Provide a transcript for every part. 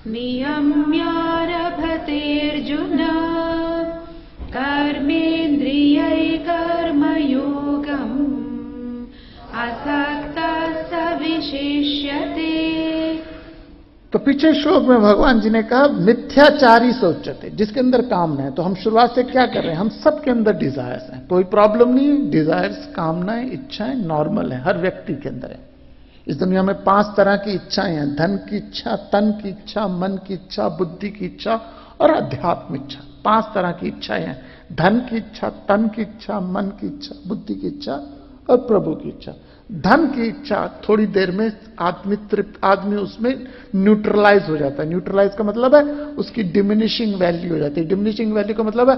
नियम्यारभतेऽर्जुन कर्मेन्द्रियै कर्मयोगम् असक्तः स विशिष्यते। तो पीछे श्लोक में भगवान जी ने कहा मिथ्याचारी सोचते, जिसके अंदर कामना है। तो हम शुरुआत से क्या कर रहे हैं, हम सबके अंदर डिजायर्स हैं, कोई प्रॉब्लम नहीं है। डिजायर्स, कामनाएं, इच्छाएं नॉर्मल है, हर व्यक्ति के अंदर है। इस दुनिया में 5 तरह की इच्छाएं हैं, धन की इच्छा, तन की इच्छा, मन की इच्छा, बुद्धि की इच्छा और अध्यात्म इच्छा। 5 तरह की इच्छाएं हैं, धन की इच्छा, तन की इच्छा, मन की इच्छा, बुद्धि की इच्छा और प्रभु की इच्छा। धन की इच्छा थोड़ी देर में आदमी उसमें न्यूट्रलाइज हो जाता है। न्यूट्रलाइज का मतलब है उसकी डिमिनिशिंग वैल्यू हो जाती है। डिमिनिशिंग वैल्यू का मतलब है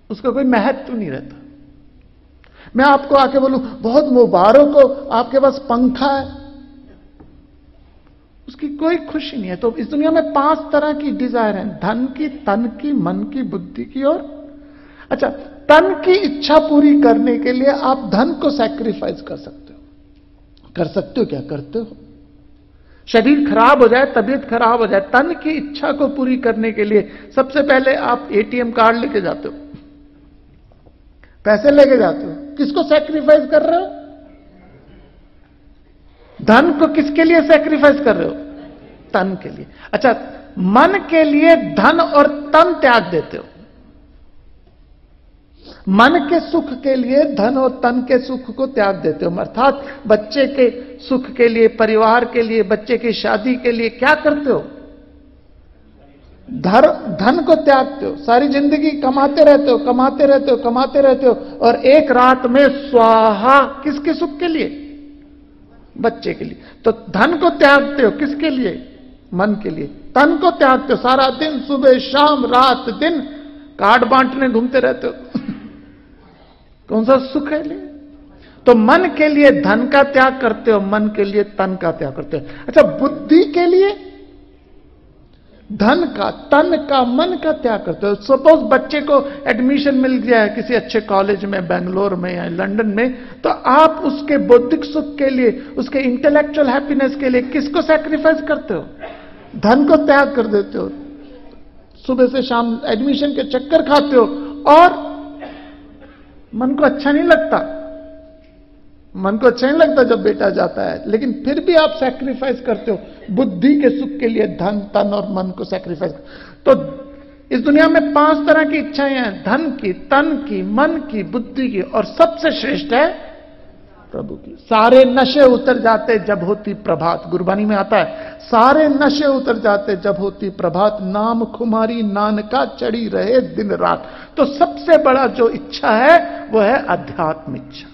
उसका कोई महत्व नहीं रहता। मैं आपको आके बोलूं बहुत मुबारक हो, आपके पास पंखा है, उसकी कोई खुशी नहीं है। तो इस दुनिया में 5 तरह की डिजायर है, धन की, तन की, मन की, बुद्धि की और अच्छा, तन की इच्छा पूरी करने के लिए आप धन को सैक्रिफाइस कर सकते हो। कर सकते हो, क्या करते हो? शरीर खराब हो जाए, तबीयत खराब हो जाए, तन की इच्छा को पूरी करने के लिए सबसे पहले आप एटीएम कार्ड लेके जाते हो, पैसे लेके जाते हो। किसको सैक्रिफाइस कर रहे हो? धन को किसके लिए सैक्रिफाइस कर रहे हो? तन के लिए। अच्छा, मन के लिए धन और तन त्याग देते हो। मन के सुख के लिए धन और तन के सुख को त्याग देते हो। अर्थात बच्चे के सुख के लिए, परिवार के लिए, बच्चे की शादी के लिए क्या करते हो? धन को त्यागते हो। सारी जिंदगी कमाते रहते हो, कमाते रहते हो, कमाते रहते हो और एक रात में स्वाहा। किसके सुख के लिए? बच्चे के लिए। तो धन को त्यागते हो किसके लिए? मन के लिए। तन को त्यागते हो, सारा दिन सुबह शाम रात दिन कार्ड बांटने घूमते रहते हो। कौन सा सुख है लिए? तो मन के लिए धन का त्याग करते हो, मन के लिए तन का त्याग करते हो। अच्छा, बुद्धि के लिए धन का, तन का, मन का त्याग करते हो। सपोज बच्चे को एडमिशन मिल गया है किसी अच्छे कॉलेज में, बेंगलोर में या लंदन में, तो आप उसके बौद्धिक सुख के लिए, उसके इंटेलेक्चुअल हैप्पीनेस के लिए किसको सैक्रिफाइस करते हो? धन को त्याग कर देते हो। सुबह से शाम एडमिशन के चक्कर खाते हो और मन को अच्छा नहीं लगता। मन को अच्छा नहीं लगता जब बेटा जाता है, लेकिन फिर भी आप सैक्रिफाइस करते हो बुद्धि के सुख के लिए। धन, तन और मन को सैक्रिफाइस। तो इस दुनिया में 5 तरह की इच्छाएं हैं, धन की, तन की, मन की, बुद्धि की और सबसे श्रेष्ठ है प्रभु की। सारे नशे उतर जाते जब होती प्रभात। गुरबानी में आता है, सारे नशे उतर जाते जब होती प्रभात, नाम खुमारी नानका चढ़ी रहे दिन रात। तो सबसे बड़ा जो इच्छा है वो है अध्यात्म इच्छा।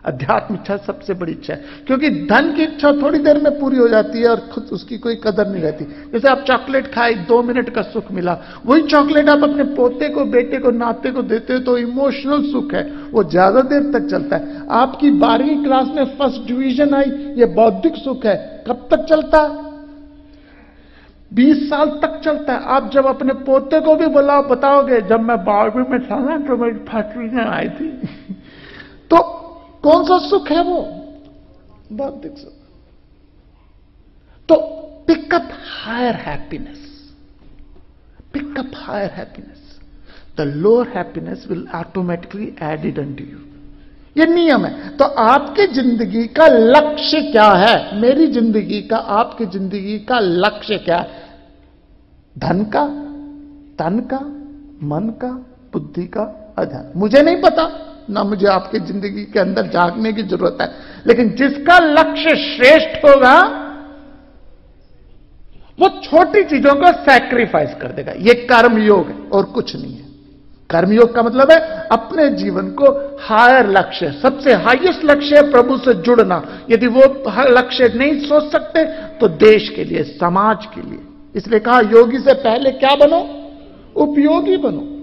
अध्यात्म इच्छा सबसे बड़ी इच्छा है, क्योंकि धन की इच्छा थोड़ी देर में पूरी हो जाती है और खुद उसकी कोई कदर नहीं रहती। जैसे आप चॉकलेट खाए, 2 मिनट का सुख मिला, वही चॉकलेट आप अपने पोते को, बेटे को, नाते को देते हो तो इमोशनल सुख है, वो ज्यादा देर तक चलता है। आपकी 12वीं क्लास में फर्स्ट डिवीजन आई, ये बौद्धिक सुख है, कब तक चलता है? 20 साल तक चलता है। आप जब अपने पोते को भी बताओगे जब मैं 12वीं में था ना तो मेरी फर्स्ट डिवीजन आई थी, तो कौन सा सुख है वो? बौद्धिक सुख। तो pick up higher happiness, pick up higher happiness, the lower happiness will automatically added unto you. ये नियम है। तो आपकी जिंदगी का लक्ष्य क्या है? मेरी जिंदगी का, आपकी जिंदगी का लक्ष्य क्या है? धन का, तन का, मन का, बुद्धि का, अध्यात्म। मुझे नहीं पता, ना मुझे आपकी जिंदगी के अंदर झांकने की जरूरत है, लेकिन जिसका लक्ष्य श्रेष्ठ होगा वो छोटी चीजों को सैक्रिफाइस कर देगा। ये कर्मयोग है और कुछ नहीं है। कर्मयोग का मतलब है अपने जीवन को हायर लक्ष्य, सबसे हाईएस्ट लक्ष्य है प्रभु से जुड़ना। यदि वो लक्ष्य नहीं सोच सकते तो देश के लिए, समाज के लिए। इसलिए कहा योगी से पहले क्या बनो? उपयोगी बनो।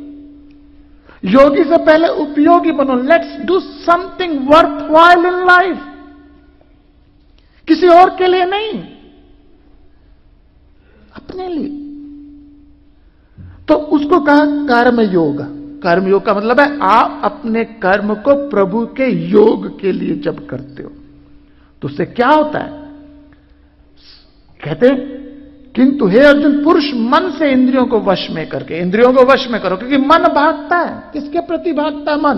योगी से पहले उपयोगी बनो। Let's do something worth while in life, किसी और के लिए नहीं, अपने लिए। तो उसको कहा कर्मयोग। कर्मयोग का मतलब है आप अपने कर्म को प्रभु के योग के लिए जब करते हो तो उससे क्या होता है? कहते हैं किंतु हे अर्जुन, पुरुष मन से इंद्रियों को वश में करके, इंद्रियों को वश में करो, क्योंकि मन भागता है। किसके प्रति भागता है मन?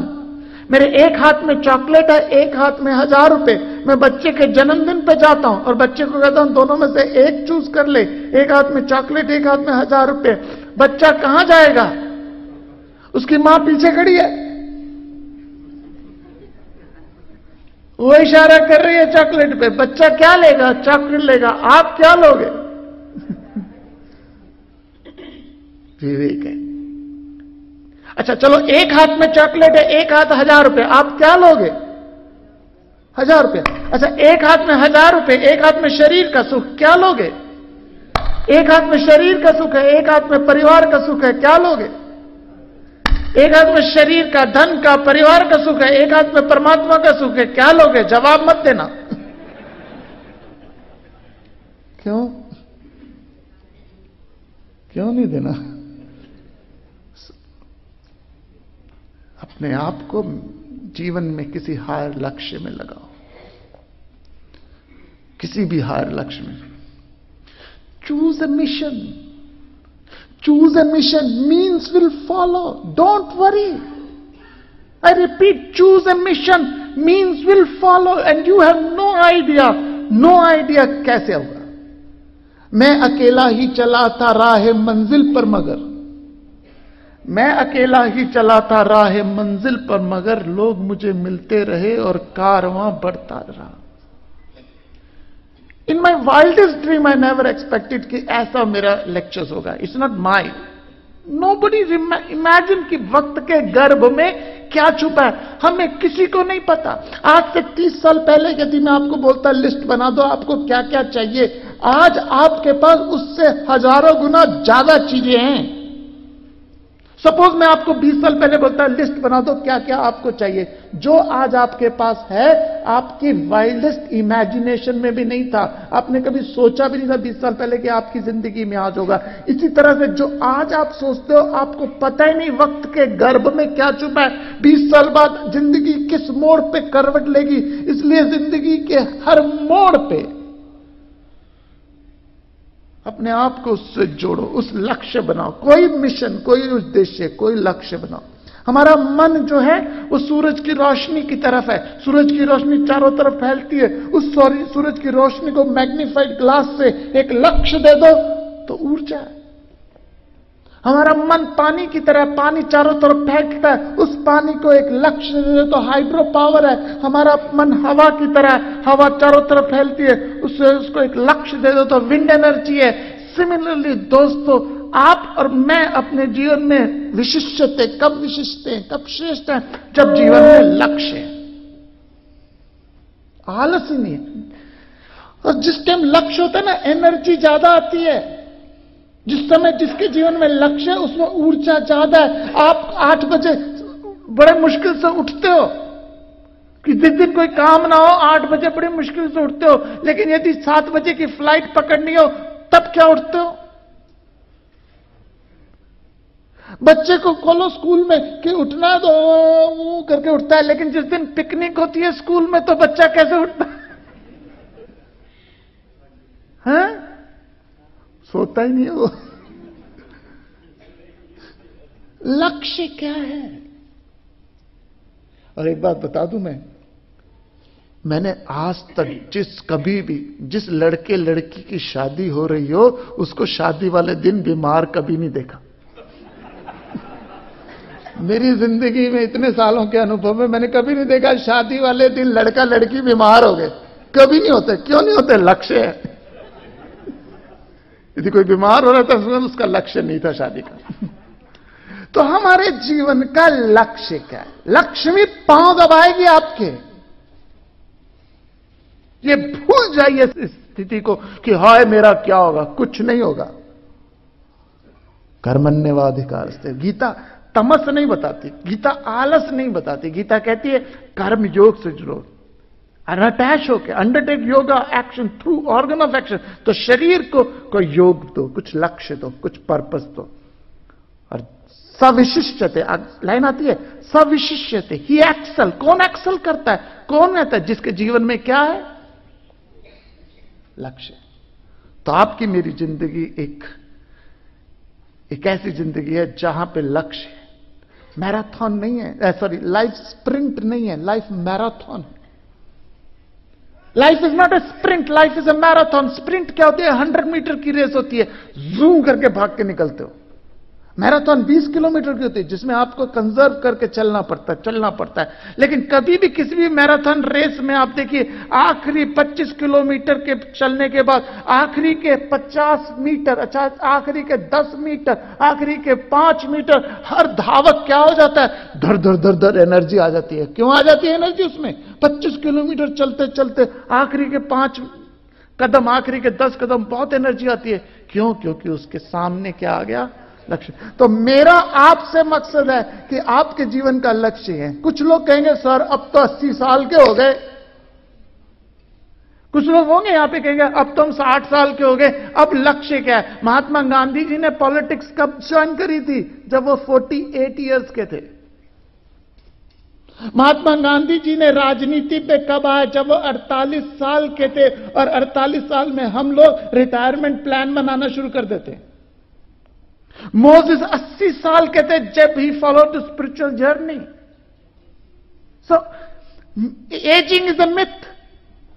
मेरे एक हाथ में चॉकलेट है, एक हाथ में 1000 रुपए, मैं बच्चे के जन्मदिन पे जाता हूं और बच्चे को कहता हूं दोनों में से एक चूज कर ले, एक हाथ में चॉकलेट, एक हाथ में 1000 रुपए। बच्चा कहां जाएगा? उसकी मां पीछे खड़ी है, वो इशारा कर रही है चॉकलेट पे। बच्चा क्या लेगा? चॉकलेट लेगा। आप क्या लोगे? विवेक है। अच्छा चलो, एक हाथ में चॉकलेट है, एक हाथ 1000 रुपए, आप क्या लोगे? 1000 रुपए। अच्छा, एक हाथ में 1000 रुपए, एक हाथ में शरीर का सुख, क्या लोगे? एक हाथ में शरीर का सुख है, एक हाथ में परिवार का सुख है, क्या लोगे? एक हाथ में शरीर का, धन का, परिवार का सुख है, एक हाथ में परमात्मा का सुख है, क्या लोगे? जवाब मत देना। क्यों? क्यों नहीं देना? अपने आप को जीवन में किसी हायर लक्ष्य में लगाओ, किसी भी हायर लक्ष्य में। Choose a mission. Choose a mission, means will follow, don't worry. I repeat, choose a mission, means will follow, and you have no idea कैसे होगा। मैं अकेला ही चला था राह मंजिल पर, मगर मैं अकेला ही चला था राह मंजिल पर, मगर लोग मुझे मिलते रहे और कारवां बढ़ता रहा। In my wildest dream I never expected कि ऐसा मेरा लेक्चर्स होगा। It's not my, nobody imagine कि वक्त के गर्भ में क्या छुपा है, हमें किसी को नहीं पता। आज से 30 साल पहले यदि मैं आपको बोलता लिस्ट बना दो आपको क्या क्या चाहिए, आज आपके पास उससे हजारों गुना ज्यादा चीजें हैं। सपोज मैं आपको 20 साल पहले बोलता लिस्ट बना दो क्या क्या आपको चाहिए, जो आज आपके पास है आपकी वाइल्डेस्ट इमेजिनेशन में भी नहीं था, आपने कभी सोचा भी नहीं था 20 साल पहले कि आपकी जिंदगी में आज होगा। इसी तरह से जो आज आप सोचते हो आपको पता ही नहीं वक्त के गर्भ में क्या छुपा है, 20 साल बाद जिंदगी किस मोड़ पे करवट लेगी। इसलिए जिंदगी के हर मोड़ पे अपने आप को उससे जोड़ो, उस लक्ष्य बनाओ, कोई मिशन, कोई उद्देश्य, कोई लक्ष्य बनाओ। हमारा मन जो है वो सूरज की रोशनी की तरफ है। सूरज की रोशनी चारों तरफ फैलती है, उस सूरज की रोशनी को मैग्नीफाइड ग्लास से एक लक्ष्य दे दो तो ऊर्जा है। हमारा मन पानी की तरह, पानी चारों तरफ फेंकता है, उस पानी को एक लक्ष्य दे दो तो हाइड्रो पावर है। हमारा मन हवा की तरह, हवा चारों तरफ फैलती है, उसको एक लक्ष्य दे दो तो विंड एनर्जी है। सिमिलरली दोस्तों, आप और मैं अपने जीवन में विशिष्ट थे। कब विशिष्ट हैं, कब श्रेष्ठ हैं? जब जीवन में लक्ष्य है, आलस ही नहीं है। और जिस टाइम लक्ष्य होता है ना, एनर्जी ज्यादा आती है। जिस समय जिसके जीवन में लक्ष्य है उसमें ऊर्जा ज्यादा है। आप 8 बजे बड़े मुश्किल से उठते हो, कि जिस दिन कोई काम ना हो 8 बजे बड़ी मुश्किल से उठते हो, लेकिन यदि 7 बजे की फ्लाइट पकड़नी हो तब क्या उठते हो? बच्चे को खोलो स्कूल में कि उठना है तो करके उठता है, लेकिन जिस दिन पिकनिक होती है स्कूल में तो बच्चा कैसे उठता है? सोता ही नहीं है वो। लक्ष्य क्या है? और एक बात बता दूं, मैंने आज तक कभी भी जिस लड़के लड़की की शादी हो रही हो उसको शादी वाले दिन बीमार कभी नहीं देखा। मेरी जिंदगी में इतने सालों के अनुभव में मैंने कभी नहीं देखा शादी वाले दिन लड़का लड़की बीमार हो गए। कभी नहीं होते। क्यों नहीं होते? लक्ष्य है। यदि कोई बीमार हो रहा था उसका लक्ष्य नहीं था शादी का। तो हमारे जीवन का लक्ष्य क्या है? लक्ष्मी पांव दबाएगी आपके। ये भूल जाइए इस स्थिति को कि हाय मेरा क्या होगा। कुछ नहीं होगा। कर्मण्येवाधिकार से गीता तमस नहीं बताती, गीता आलस नहीं बताती। गीता कहती है कर्म योग से जुड़ो, अनअटैच होकर undertake yoga action through organ of action. तो शरीर को कोई योग दो, कुछ लक्ष्य दो, कुछ पर्पस दो। और सविशिष्यते लाइन आती है, सविशिष्यते ही एक्सल। कौन एक्सल करता है? कौन रहता है? जिसके जीवन में क्या है? लक्ष्य। तो आपकी मेरी जिंदगी एक ऐसी जिंदगी है जहां पे लक्ष्य है, मैराथन नहीं है, सॉरी लाइफ स्प्रिंट नहीं है, लाइफ मैराथन है। Life is not a sprint, life is a marathon. Sprint क्या होती है? 100 मीटर की रेस होती है, जूम करके भाग के निकलते हो। मैराथन 20 किलोमीटर की होती है, जिसमें आपको कंजर्व करके चलना पड़ता है। लेकिन कभी भी किसी भी मैराथन रेस में आप देखिए, आखिरी 25 किलोमीटर के चलने के बाद आखिरी के 50 मीटर, अच्छा आखिरी के 10 मीटर, आखिरी के 5 मीटर, हर धावक क्या हो जाता है? धर धर धर धर एनर्जी आ जाती है। क्यों आ जाती है एनर्जी उसमें? 25 किलोमीटर चलते चलते आखिरी के 5 कदम, आखिरी के 10 कदम बहुत एनर्जी आती है। क्यों? क्योंकि उसके सामने क्या आ गया? लक्ष्य। तो मेरा आपसे मकसद है कि आपके जीवन का लक्ष्य है। कुछ लोग कहेंगे सर अब तो 80 साल के हो गए, कुछ लोग होंगे यहां पे कहेंगे अब तो हम 60 साल के हो गए, अब लक्ष्य क्या है? महात्मा गांधी जी ने पॉलिटिक्स कब ज्वाइन करी थी? जब वो 48 इयर्स के थे। महात्मा गांधी जी ने राजनीति पे कब आए? जब वो 48 साल के थे, और 48 साल में हम लोग रिटायरमेंट प्लान बनाना शुरू कर देते। मोसेस 80 साल के थे जब he followed the spiritual journey. So ageing is a myth.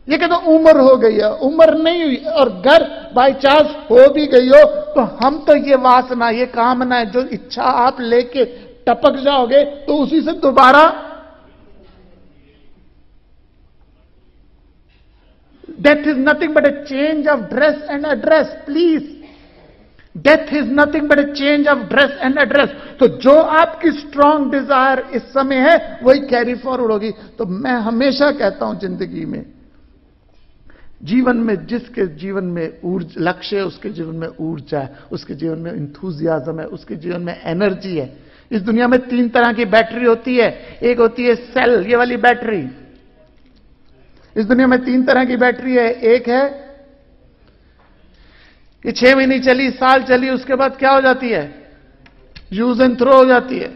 ये कहते उम्र हो गई है, उम्र नहीं हुई। और अगर बाई चांस हो भी गई हो तो हम तो ये वासना, ये कामना है, जो इच्छा आप लेके टपक जाओगे तो उसी से दोबारा death is nothing but A change of dress and address. Please, death is nothing but A change of dress and address. तो जो आपकी स्ट्रांग डिजायर इस समय है वही कैरी फॉरवर्ड होगी। तो मैं हमेशा कहता हूं जिंदगी में, जीवन में जिसके जीवन में ऊर्जा, लक्ष्य है, उसके जीवन में ऊर्जा है, उसके जीवन में इंथुजियाज्म है, उसके जीवन में एनर्जी है। इस दुनिया में 3 तरह की बैटरी होती है। एक होती है सेल, ये वाली बैटरी। इस दुनिया में 3 तरह की बैटरी है। एक है कि 6 महीने चली, साल चली, उसके बाद क्या हो जाती है? यूज एंड थ्रो हो जाती है।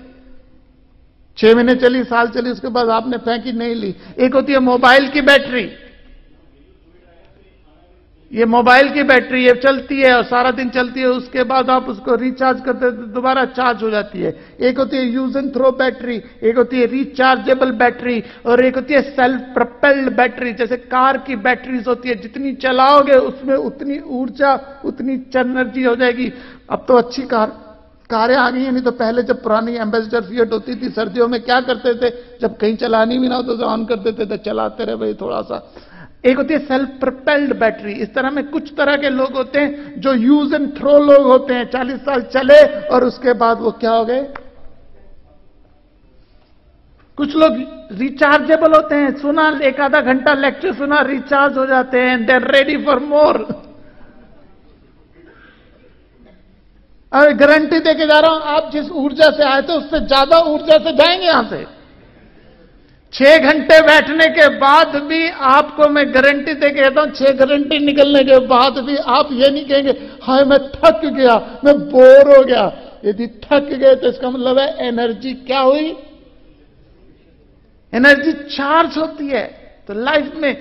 6 महीने चली, साल चली, उसके बाद आपने फेंकी, नहीं ली। एक होती है मोबाइल की बैटरी। ये मोबाइल की बैटरी ये चलती है और सारा दिन चलती है, उसके बाद आप उसको रिचार्ज करते हैं तो दोबारा चार्ज हो जाती है। एक होती है यूज एंड थ्रो बैटरी, एक होती है रिचार्जेबल बैटरी, और एक होती है सेल्फ प्रोपेल्ड बैटरी। जैसे कार की बैटरीज होती है, जितनी चलाओगे उसमें उतनी ऊर्जा, उतनी एनर्जी हो जाएगी। अब तो अच्छी कारें आ गई हैं, नहीं तो पहले जब पुरानी एम्बेसडर फिएट होती थी, सर्दियों में क्या करते थे? जब कहीं चलानी भी ना हो तो ऑन कर देते थे, चलाते रहे भाई थोड़ा सा। एक होती है सेल्फ प्रोपेल्ड बैटरी। इस तरह में कुछ तरह के लोग होते हैं जो यूज एंड थ्रो लोग होते हैं। 40 साल चले और उसके बाद वो क्या हो गए? कुछ लोग रिचार्जेबल होते हैं। सुना, 1 आधा घंटा लेक्चर सुना, रिचार्ज हो जाते हैं, they are ready for more. और गारंटी देके जा रहा हूं, आप जिस ऊर्जा से आए थे उससे ज्यादा ऊर्जा से जाएंगे यहां से। 6 घंटे बैठने के बाद भी आपको मैं गारंटी दे के कहता हूं, 6 घंटे निकलने के बाद भी आप ये नहीं कहेंगे हाय मैं थक गया, मैं बोर हो गया। यदि थक गए तो इसका मतलब है एनर्जी क्या हुई? एनर्जी चार्ज होती है। तो लाइफ में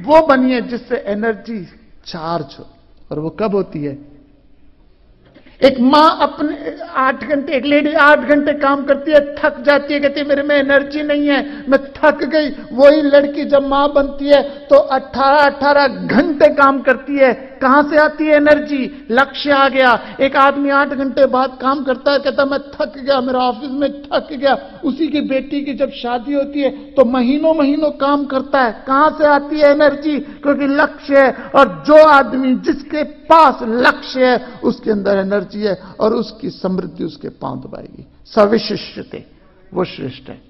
वो बनिए जिससे एनर्जी चार्ज हो। और वो कब होती है? एक मां अपने 8 घंटे, एक लेडी 8 घंटे काम करती है, थक जाती है, कहती है मेरे में एनर्जी नहीं है, मैं थक गई। वही लड़की जब मां बनती है तो 18 घंटे काम करती है। कहां से आती है एनर्जी? लक्ष्य आ गया। एक आदमी 8 घंटे बाद काम करता है, कहता मैं थक गया, मेरा ऑफिस में थक गया। उसी की बेटी की जब शादी होती है तो महीनों महीनों काम करता है। कहां से आती है एनर्जी? क्योंकि लक्ष्य है। और जो आदमी जिसके पास लक्ष्य है उसके अंदर एनर्जी है और उसकी समृद्धि उसके पांव दबाएगी। सविशिष्टते, वो श्रेष्ठ है।